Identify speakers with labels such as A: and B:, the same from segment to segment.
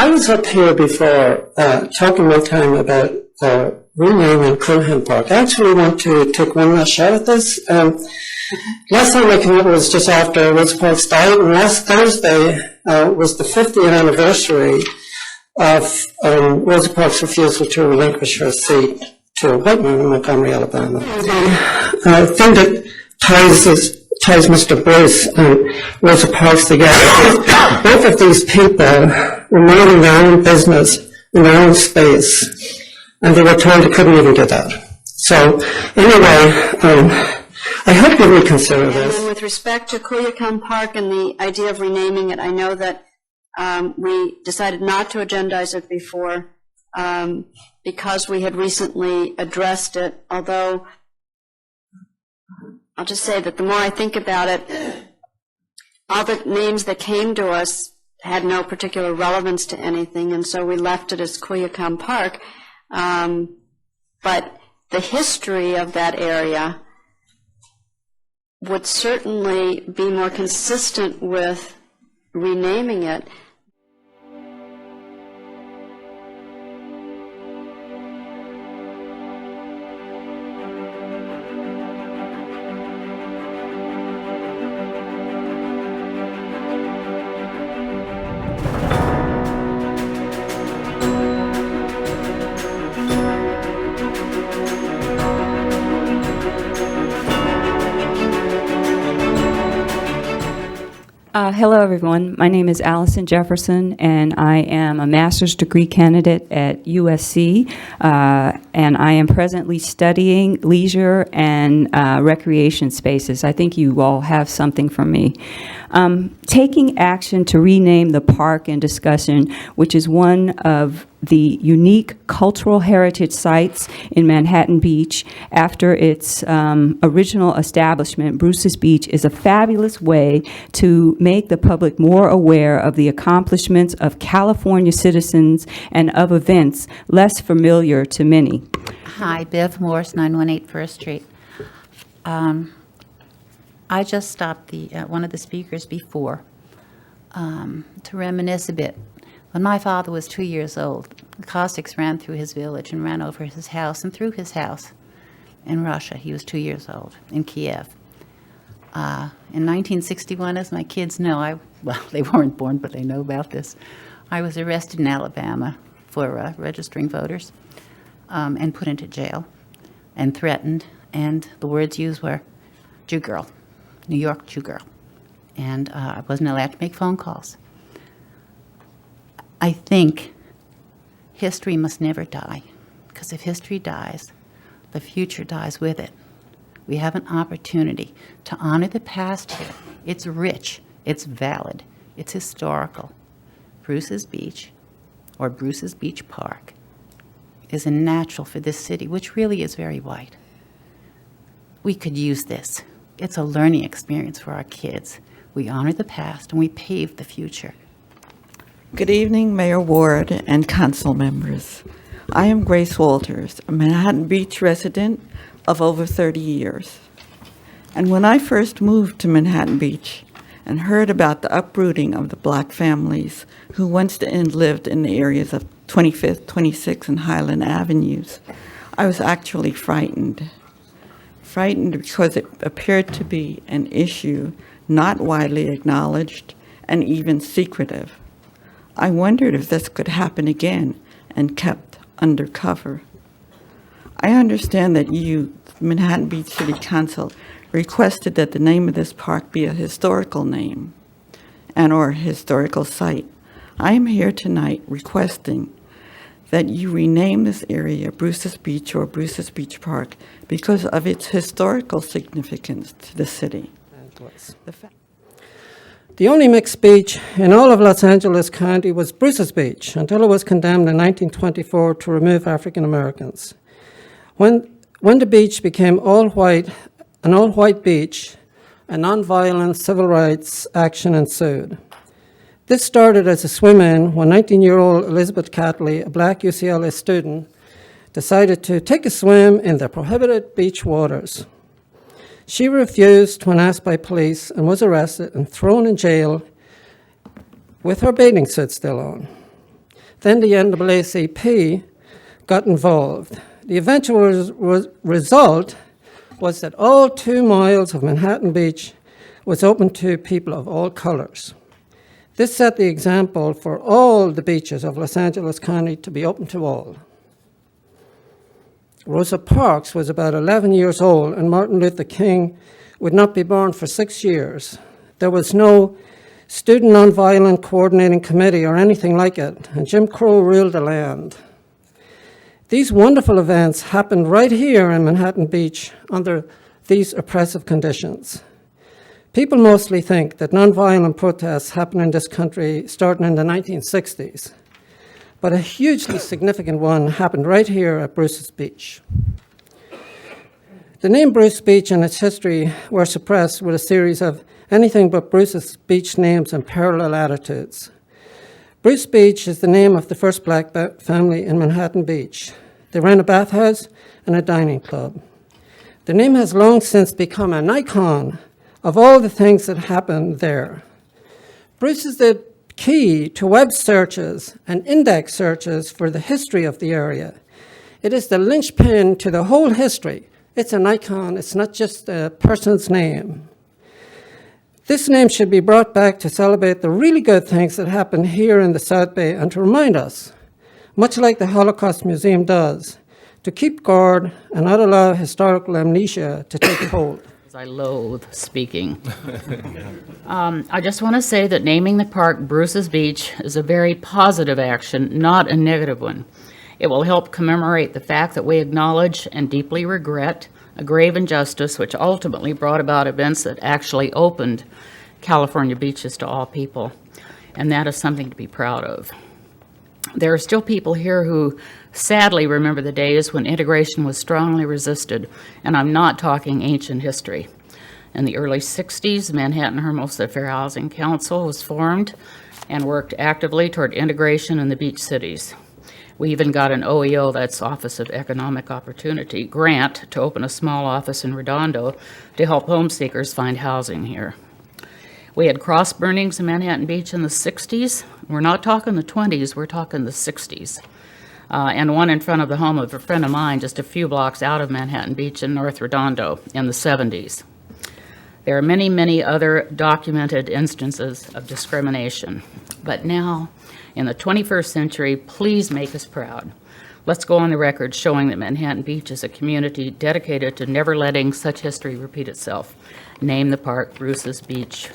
A: I was up here before talking one time about renaming Culiacan Park. I actually want to take one last shot at this. Last time I came up was just after Rosa Parks died, and last Thursday was the 50th anniversary of Rosa Parks' refusal to relinquish her seat to a white man in Montgomery, Alabama. The thing that ties Mr. Bruce and Rosa Parks together. Both of these people were minding their own business in their own space, and they were told they couldn't even do that. So, anyway, I hope you reconsider this.
B: And with respect to Culiacan Park and the idea of renaming it, I know that we decided not to agendize it before because we had recently addressed it, although I'll just say that the more I think about it, all the names that came to us had no particular relevance to anything, and so we left it as Culiacan Park. But the history of that area would certainly be more consistent with renaming it.
C: Hello, everyone. My name is Allison Jefferson, and I am a master's degree candidate at USC, and I am presently studying leisure and recreation spaces. I think you all have something from me. Taking action to rename the park in discussion, which is one of the unique cultural heritage sites in Manhattan Beach after its original establishment, Bruce's Beach, is a fabulous way to make the public more aware of the accomplishments of California citizens and of events less familiar to many.
D: Hi, Bev Morse, 918 First Street. I just stopped one of the speakers before to reminisce a bit. When my father was 2 years old, the caustics ran through his village and ran over his house and through his house in Russia. He was 2 years old, in Kiev. In 1961, as my kids know, well, they weren't born, but they know about this. I was arrested in Alabama for registering voters and put into jail and threatened. And the words used were, Jew girl, New York Jew girl. And I wasn't allowed to make phone calls. I think history must never die, because if history dies, the future dies with it. We have an opportunity to honor the past here. It's rich, it's valid, it's historical. Bruce's Beach, or Bruce's Beach Park, is a natural for this city, which really is very white. We could use this. It's a learning experience for our kids. We honor the past and we pave the future.
E: Good evening, Mayor Ward and council members. I am Grace Walters, a Manhattan Beach resident of over 30 years. And when I first moved to Manhattan Beach and heard about the uprooting of the black families who once lived in the areas of 25th, 26th, and Highland Avenues, I was actually frightened. Frightened because it appeared to be an issue not widely acknowledged and even secretive. I wondered if this could happen again and kept undercover. I understand that you, Manhattan Beach City Council, requested that the name of this park be a historical name and or historical site. I am here tonight requesting that you rename this area Bruce's Beach or Bruce's Beach Park because of its historical significance to the city.
A: The only mixed beach in all of Los Angeles County was Bruce's Beach until it was condemned in 1924 to remove African Americans. When the beach became an all-white beach, a nonviolent civil rights action ensued. This started as a swim-in when 19-year-old Elizabeth Catley, a black UCLA student, decided to take a swim in the prohibited beach waters. She refused when asked by police and was arrested and thrown in jail with her bathing suit still on. Then the NAACP got involved. The eventual result was that all 2 miles of Manhattan Beach was open to people of all colors. This set the example for all the beaches of Los Angeles County to be open to all. Rosa Parks was about 11 years old, and Martin Luther King would not be born for 6 years. There was no Student Nonviolent Coordinating Committee or anything like it, and Jim Crow ruled the land. These wonderful events happened right here in Manhattan Beach under these oppressive conditions. People mostly think that nonviolent protests happen in this country starting in the 1960s, but a hugely significant one happened right here at Bruce's Beach. The name Bruce Beach and its history were suppressed with a series of anything but Bruce's Beach names and parallel attitudes. Bruce Beach is the name of the first black family in Manhattan Beach. They ran a bathhouse and a dining club. The name has long since become an icon of all the things that happened there. Bruce is the key to web searches and index searches for the history of the area. It is the linchpin to the whole history. It's an icon, it's not just a person's name. This name should be brought back to celebrate the really good things that happen here in the South Bay and to remind us, much like the Holocaust Museum does, to keep guard and not allow historical amnesia to take hold.
F: I loathe speaking. I just want to say that naming the park Bruce's Beach is a very positive action, not a negative one. It will help commemorate the fact that we acknowledge and deeply regret a grave injustice which ultimately brought about events that actually opened California beaches to all people, and that is something to be proud of. There are still people here who sadly remember the days when integration was strongly resisted, and I'm not talking ancient history. In the early 60s, the Manhattan Hermosa Fair Housing Council was formed and worked actively toward integration in the beach cities. We even got an OEO, that's Office of Economic Opportunity, grant to open a small office in Redondo to help home seekers find housing here. We had cross burnings in Manhattan Beach in the 60s. We're not talking the 20s, we're talking the 60s. And one in front of the home of a friend of mine just a few blocks out of Manhattan Beach in North Redondo in the 70s. There are many, many other documented instances of discrimination. But now, in the 21st century, please make us proud. Let's go on the record showing that Manhattan Beach is a community dedicated to never letting such history repeat itself. Name the park Bruce's Beach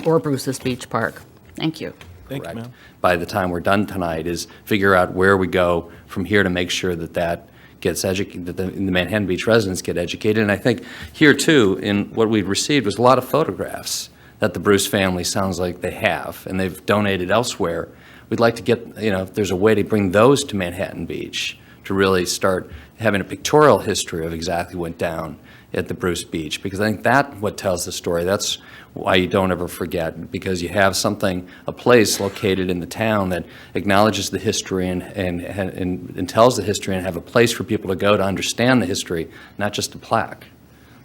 F: or Bruce's Beach Park. Thank you.
G: Thank you, ma'am. By the time we're done tonight is figure out where we go from here to make sure that that gets educated, that the Manhattan Beach residents get educated. And I think here too, in what we've received was a lot of photographs that the Bruce family sounds like they have, and they've donated elsewhere. We'd like to get, if there's a way to bring those to Manhattan Beach to really start having a pictorial history of exactly what went down at the Bruce Beach, because I think that's what tells the story. That's why you don't ever forget, because you have something, a place located in the town that acknowledges the history and tells the history and have a place for people to go to understand the history, not just a plaque.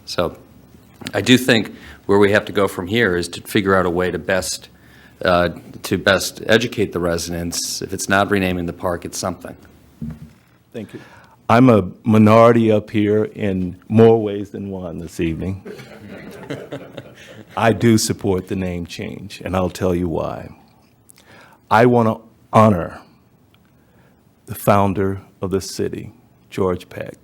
G: So I do think where we have to go from here is to figure out a way to best educate the residents. If it's not renaming the park, it's something.
H: Thank you. I'm a minority up here in more ways than one this evening. I do support the name change, and I'll tell you why. I want to honor the founder of the city, George Peck,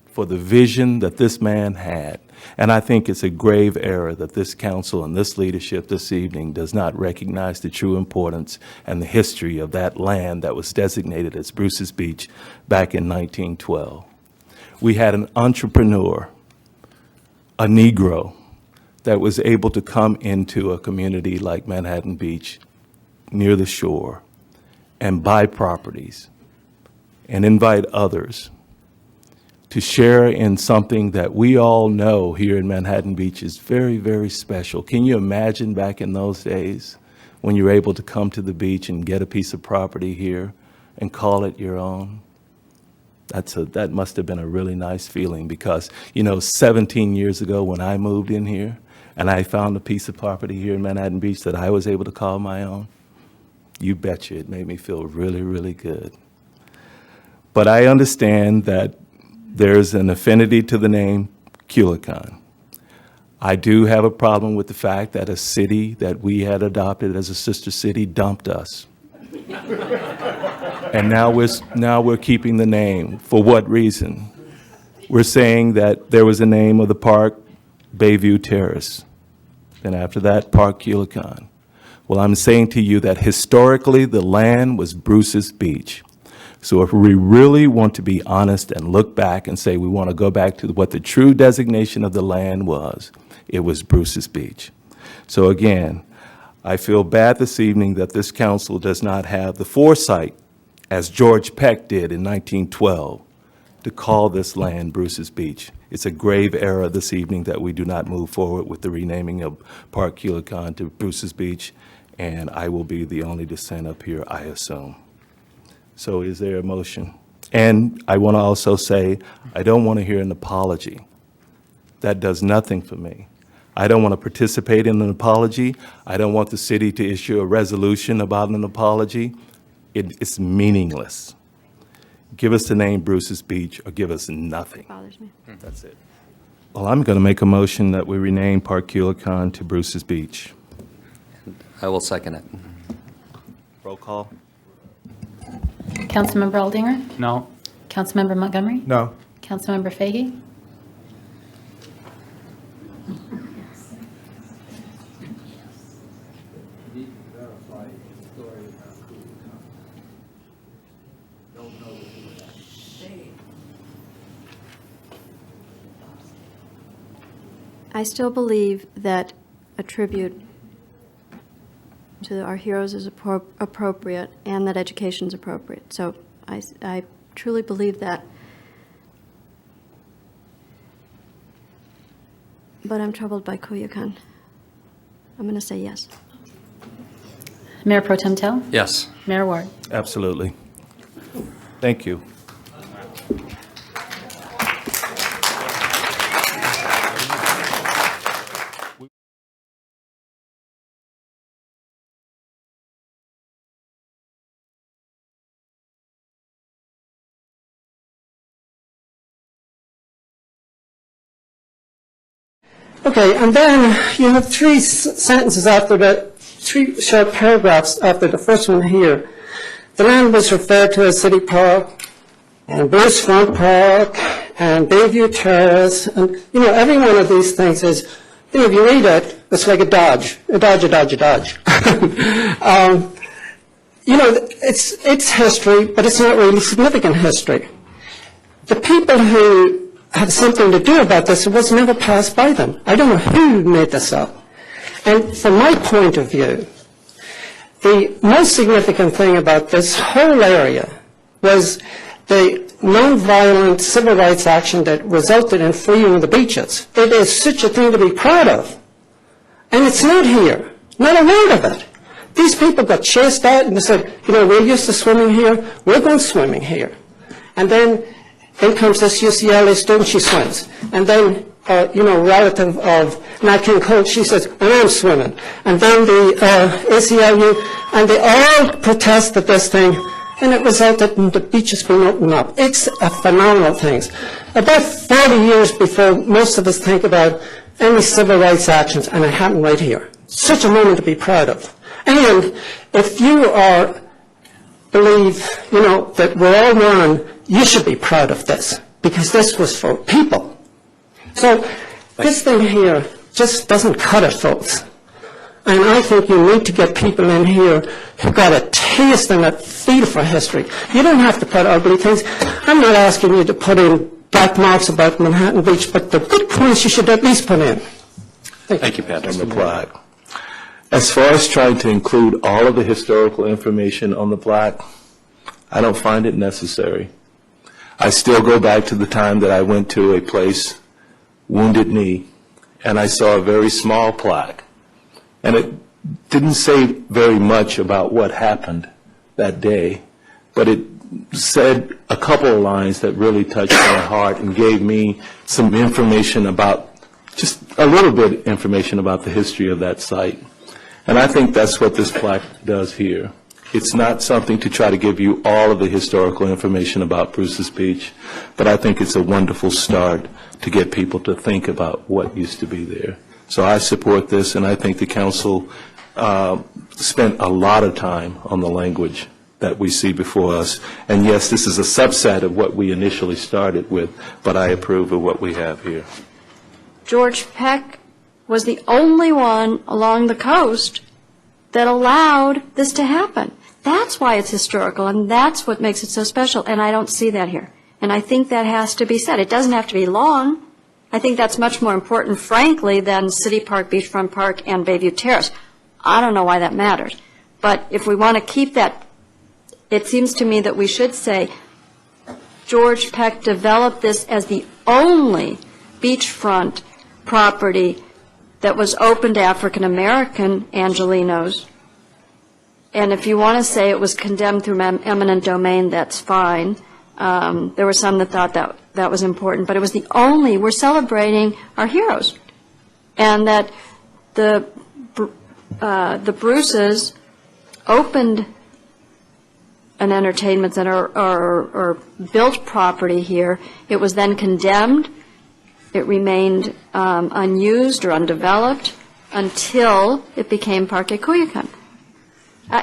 H: for the vision that this man had. And I think it's a grave error that this council and this leadership this evening does not recognize the true importance and the history of that land that was designated as Bruce's Beach back in 1912. We had an entrepreneur, a Negro, that was able to come into a community like Manhattan Beach near the shore and buy properties and invite others to share in something that we all know here in Manhattan Beach is very, very special. Can you imagine back in those days when you were able to come to the beach and get a piece of property here and call it your own? That must have been a really nice feeling, because, 17 years ago when I moved in here and I found a piece of property here in Manhattan Beach that I was able to call my own, You betcha, it made me feel really, really good. But I understand that there's an affinity to the name Culiacan. I do have a problem with the fact that a city that we had adopted as a sister city dumped us. And now we're keeping the name. For what reason? We're saying that there was a name of the park, Bayview Terrace. Then after that, Parque Culiacan. Well, I'm saying to you that historically the land was Bruce's Beach. So if we really want to be honest and look back and say we want to go back to what the true designation of the land was, it was Bruce's Beach. So again, I feel bad this evening that this council does not have the foresight, as George Peck did in 1912, to call this land Bruce's Beach. It's a grave error this evening that we do not move forward with the renaming of Parque Culiacan to Bruce's Beach, and I will be the only dissent up here, I assume. So is there a motion? And I want to also say, I don't want to hear an apology. That does nothing for me. I don't want to participate in an apology. I don't want the city to issue a resolution about an apology. It's meaningless. Give us the name Bruce's Beach or give us nothing.
B: Bothers me.
H: That's it. Well, I'm going to make a motion that we rename Parque Culiacan to Bruce's Beach.
G: I will second it.
H: Roll call.
I: Councilmember Aldinger?
J: No.
I: Councilmember Montgomery?
J: No.
I: Councilmember Fahey?
B: I still believe that a tribute to our heroes is appropriate and that education is appropriate. So I truly believe that. But I'm troubled by Culiacan. I'm going to say yes.
I: Mayor Pro Tem Tell?
G: Yes.
I: Mayor Ward?
H: Absolutely. Thank you.
A: Okay, and then you have three sentences after the, three short paragraphs after the first one here. The land was referred to as City Park, and Bruce Front Park, and Bayview Terrace, and, you know, every one of these things is, you know, if you read it, it's like a dodge. You know, it's history, but it's not really significant history. The people who have something to do about this, it was never passed by them. I don't know who made this up. And from my point of view, the most significant thing about this whole area was the nonviolent civil rights action that resulted in freeing the beaches. It is such a thing to be proud of. And it's not here. Not a word of it. These people got chased out and they said, you know, we're used to swimming here, we're going swimming here. And then in comes this UCLA student, she swims. And then, you know, relative of Nat King Cole, she says, and I'm swimming. And then the ACLU, and they all protested this thing, and it resulted in the beaches being opened up. It's a phenomenal thing. About 40 years before most of us think about any civil rights actions, and it happened right here. Such a moment to be proud of. And if you believe, you know, that we're all one, you should be proud of this, because this was for people. So this thing here just doesn't cut it, folks. And I think you need to get people in here who got a taste and a feel for history. You don't have to put ugly things. I'm not asking you to put in black marks about Manhattan Beach, but the good points you should at least put in.
G: Thank you, Patrick.
H: On the plaque. As far as trying to include all of the historical information on the plaque, I don't find it necessary. I still go back to the time that I went to a place, Wounded Knee, and I saw a very small plaque. And it didn't say very much about what happened that day, but it said a couple of lines that really touched my heart and gave me some information about, just a little bit information about the history of that site. And I think that's what this plaque does here. It's not something to try to give you all of the historical information about Bruce's Beach, but I think it's a wonderful start to get people to think about what used to be there. So I support this, and I think the council spent a lot of time on the language that we see before us. And yes, this is a subset of what we initially started with, but I approve of what we have here.
B: George Peck was the only one along the coast that allowed this to happen. That's why it's historical, and that's what makes it so special, and I don't see that here. And I think that has to be said. It doesn't have to be long. I think that's much more important, frankly, than City Park, Beachfront Park, and Bayview Terrace. I don't know why that matters. But if we want to keep that, it seems to me that we should say George Peck developed this as the only beachfront property that was open to African-American Angelenos. And if you want to say it was condemned through eminent domain, that's fine. There were some that thought that was important, but it was the only, we're celebrating our heroes. And that the Bruces opened an entertainment center or built property here. It was then condemned. It remained unused or undeveloped until it became Parque Culiacan.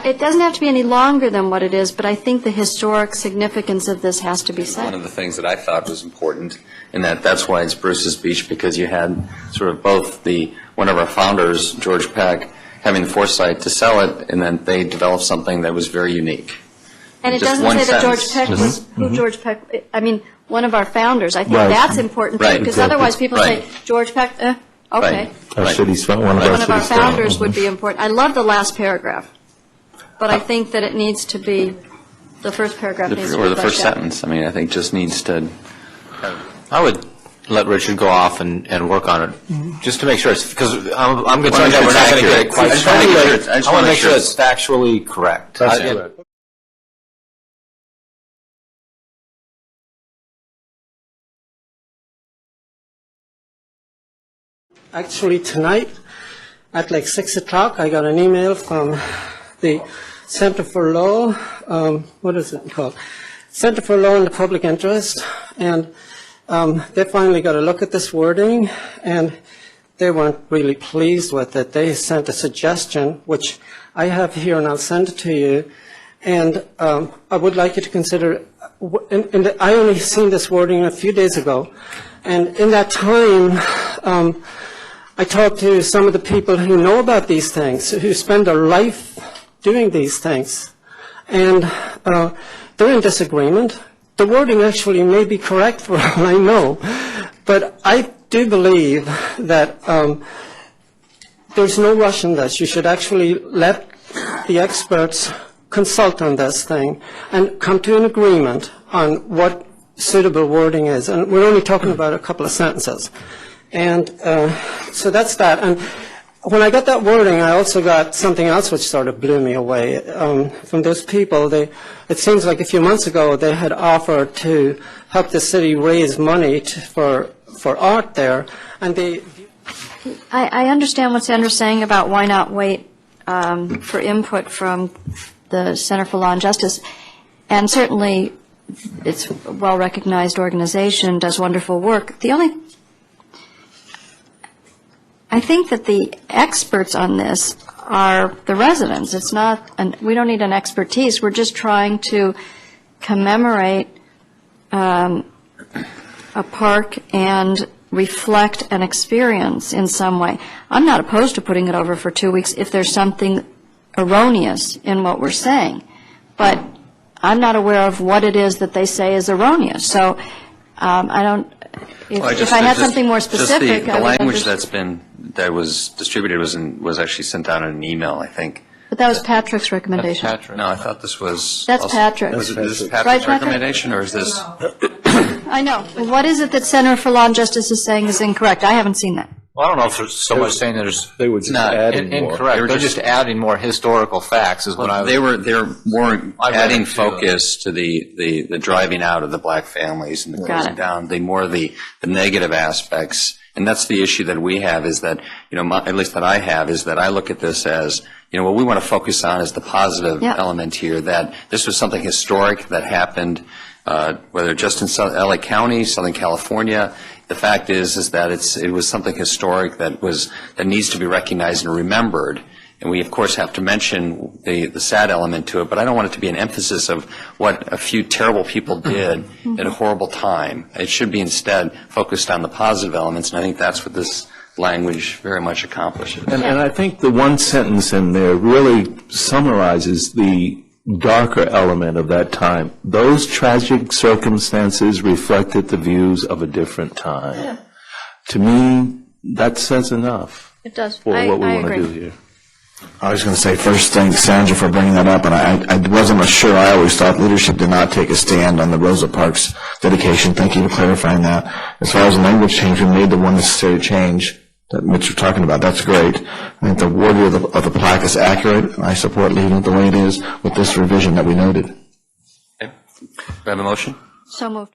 B: It doesn't have to be any longer than what it is, but I think the historic significance of this has to be said.
G: One of the things that I thought was important, and that's why it's Bruce's Beach, because you had sort of both one of our founders, George Peck, having the foresight to sell it, and then they developed something that was very unique.
B: And it
G: Just
B: doesn't
G: one
B: say that George
G: sentence.
B: Peck was who George Peck, I mean, one of our founders. I think
H: Right.
B: that's important too,
G: Right.
B: because
H: Exactly.
B: otherwise people say,
G: Right.
B: George Peck, okay.
G: Right.
H: Our city's, one of our
B: One of our
H: city's
B: founders would be important. I love the last paragraph, but I think that it needs to be, the first paragraph needs to be
G: Or the first
B: fleshed out.
G: sentence, I mean, I think just needs to,
J: I would let Richard go off and work on it, just to make sure it's, because I'm concerned that we're not going to get it quite straight. I want to make sure it's factually correct.
H: That's
J: I-
H: correct.
A: Actually, tonight, at like 6 o'clock, I got an email from the Center for Law, what is it called? Center for Law and the Public Interest, and they finally got a look at this wording, and they weren't really pleased with it. They sent a suggestion, which I have here, and I'll send it to you, and I would like you to consider, I only seen this wording a few days ago, and in that time, I talked to some of the people who know about these things, who spend their life doing these things, and they're in disagreement. The wording actually may be correct for all I know, but I do believe that there's no rush in this. You should actually let the experts consult on this thing and come to an agreement on what suitable wording is. And we're only talking about a couple of sentences. And so that's that. And when I got that wording, I also got something else which sort of blew me away. From those people, it seems like a few months ago they had offered to help the city raise money for art there, and they...
B: I understand what Sandra's saying about why not wait for input from the Center for Law and Justice, and certainly it's a well-recognized organization, does wonderful work. I think that the experts on this are the residents. It's not, we don't need an expertise. We're just trying to commemorate a park and reflect an experience in some way. I'm not opposed to putting it over for 2 weeks if there's something erroneous in what we're saying, but I'm not aware of what it is that they say is erroneous. So I don't, if I had something more specific,
G: the
B: I would
G: language
B: understand.
G: that was distributed was actually sent out in an email, I think.
B: But that was Patrick's recommendation.
G: No, I thought this was...
B: That's
G: also-
B: Patrick.
G: Is this
B: Right,
G: Patrick's
B: Patrick?
G: recommendation, or is this...
B: I know. What is it that Center for Law and Justice is saying is incorrect? I haven't seen that.
J: Well, I don't know if there's so much saying there's.
H: They were just
J: not
H: adding more.
J: incorrect. They're just adding more historical facts, is what I was.
G: They're more
J: I've read
G: adding
J: it too.
G: focus to the driving out of the black families and the closing down, the negative aspects. And that's the issue that we have, is that, at least that I have, is that I look at this as, what we want to focus on is the positive element here, that this was something historic that happened, whether just in LA County, Southern California. The fact is that it was something historic that needs to be recognized and remembered. And we, of course, have to mention the sad element to it, but I don't want it to be an emphasis of what a few terrible people did at a horrible time. It should be instead focused on the positive elements, and I think that's what this language very much accomplishes.
H: And I think the one sentence in there really summarizes the darker element of that time. Those tragic circumstances reflected the views of a different time.
B: Yeah.
H: To me, that says enough
B: It does.
H: for what we
B: I
H: want to
B: agree.
H: do here.
K: I was going to say, first, thanks, Sandra, for bringing that up, and I wasn't sure. I always thought leadership did not take a stand on the Rosa Parks dedication. Thank you for clarifying that. As far as the language change, we made the one necessary change that Mitch was talking about. That's great. I think the wording of the plaque is accurate, and I support leaving it the way it is with this revision that we noted.
G: Okay. Do I have a motion?
B: So moved.